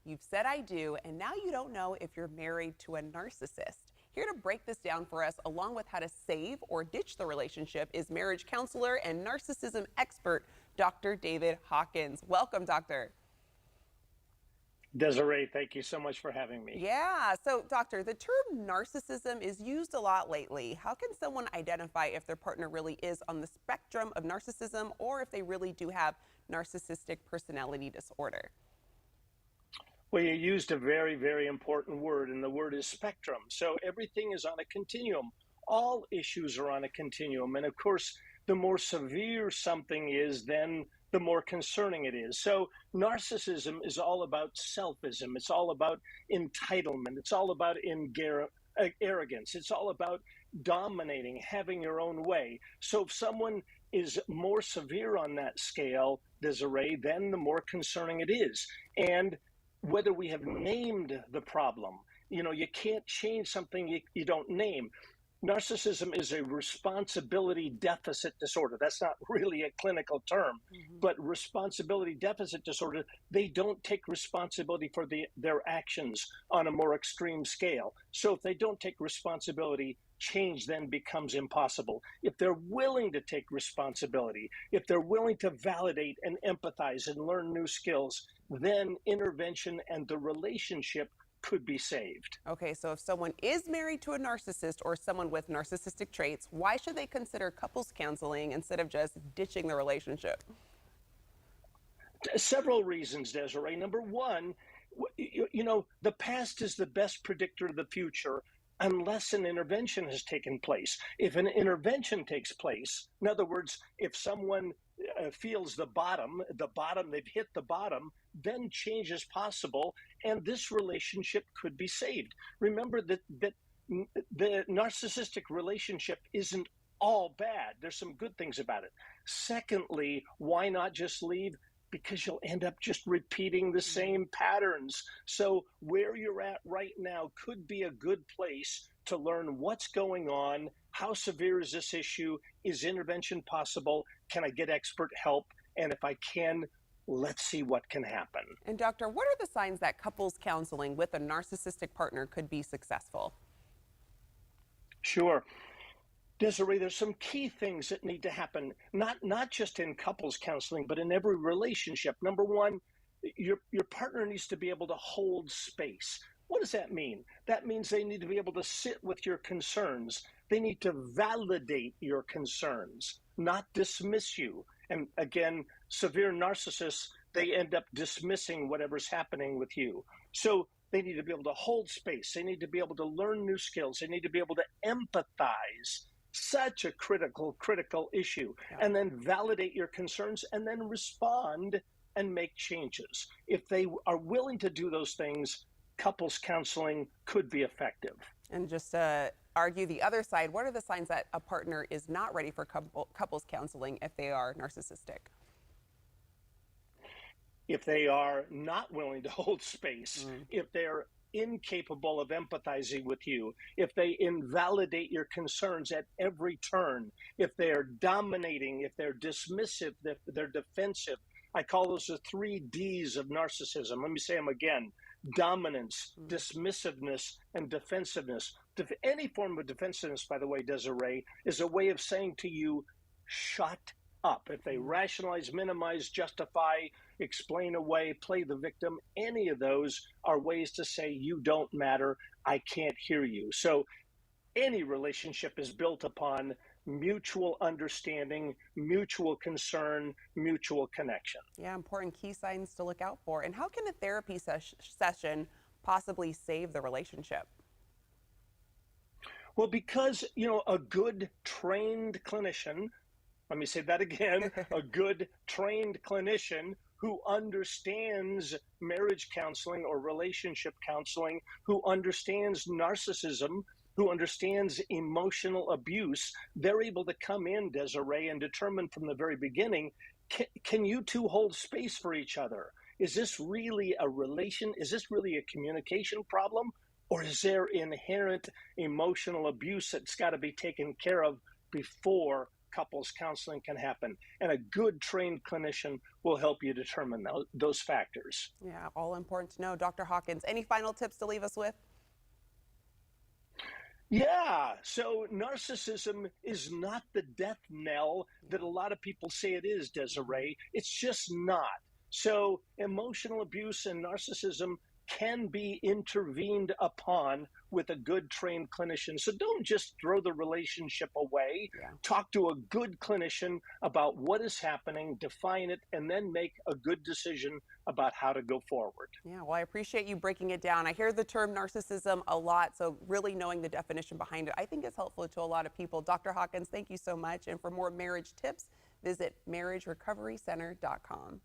You've said I do, and now you don't know if you're married to a narcissist. Here to break this down for us, along with how to save or ditch the relationship, is marriage counselor and narcissism expert, Dr. David Hawkins. Welcome, doctor. Desiree, thank you so much for having me. Yeah, so doctor, the term narcissism is used a lot lately. How can someone identify if their partner really is on the spectrum of narcissism or if they really do have narcissistic personality disorder? Well, you used a very, very important word, and the word is spectrum. So everything is on a continuum. All issues are on a continuum. And of course, the more severe something is, then the more concerning it is. So narcissism is all about selfism. It's all about entitlement. It's all about arrogance. It's all about dominating, having your own way. So if someone is more severe on that scale, Desiree, then the more concerning it is. And whether we have named the problem, you can't change something you don't name. Narcissism is a responsibility deficit disorder. That's not really a clinical term, but responsibility deficit disorder, they don't take responsibility for their actions on a more extreme scale. So if they don't take responsibility, change then becomes impossible. If they're willing to take responsibility, if they're willing to validate and empathize and learn new skills, then intervention and the relationship could be saved. Okay, so if someone is married to a narcissist or someone with narcissistic traits, why should they consider couples counseling instead of just ditching the relationship? Several reasons, Desiree. Number one, the past is the best predictor of the future unless an intervention has taken place. If an intervention takes place, in other words, if someone feels the bottom, they've hit the bottom, then change is possible, and this relationship could be saved. Remember that the narcissistic relationship isn't all bad. There's some good things about it. Secondly, why not just leave? Because you'll end up just repeating the same patterns. So where you're at right now could be a good place to learn what's going on. How severe is this issue? Is intervention possible? Can I get expert help? And if I can, let's see what can happen. And doctor, what are the signs that couples counseling with a narcissistic partner could be successful? Sure. Desiree, there's some key things that need to happen, not just in couples counseling, but in every relationship. Number one, your partner needs to be able to hold space. What does that mean? That means they need to be able to sit with your concerns. They need to validate your concerns, not dismiss you. And again, severe narcissists, they end up dismissing whatever's happening with you. So they need to be able to hold space. They need to be able to learn new skills. They need to be able to empathize. Such a critical issue. And then validate your concerns and then respond and make changes. If they are willing to do those things, couples counseling could be effective. And just to argue the other side, what are the signs that a partner is not ready for couples counseling if they are narcissistic? If they are not willing to hold space, if they're incapable of empathizing with you, if they invalidate your concerns at every turn, if they're dominating, if they're dismissive, if they're defensive. I call those the 3 Ds of narcissism. Let me say them again. Dominance, dismissiveness, and defensiveness. Any form of defensiveness, by the way, Desiree, is a way of saying to you, shut up. If they rationalize, minimize, justify, explain away, play the victim, any of those are ways to say you don't matter, I can't hear you. So any relationship is built upon mutual understanding, mutual concern, mutual connection. Yeah, important key signs to look out for. And how can a therapy session possibly save the relationship? Well, because, a good trained clinician, let me say that again, a good trained clinician who understands marriage counseling or relationship counseling, who understands narcissism, who understands emotional abuse, they're able to come in, Desiree, and determine from the very beginning, can you two hold space for each other? Is this really a relation? Is this really a communication problem? Or is there inherent emotional abuse that's got to be taken care of before couples counseling can happen. And a good trained clinician will help you determine those factors. Yeah, all important to know. Dr. Hawkins, any final tips to leave us with? Yeah, so narcissism is not the death knell that a lot of people say it is, Desiree. It's just not. So, emotional abuse and narcissism can be intervened upon with a good trained clinician. So, don't just throw the relationship away. Yeah. Talk to a good clinician about what is happening, define it, and then make a good decision about how to go forward. Yeah, well, I appreciate you breaking it down. I hear the term narcissism a lot, so really knowing the definition behind it, I think is helpful to a lot of people. Dr. Hawkins, thank you so much. And for more marriage tips, visit marriagerecoverycenter.com.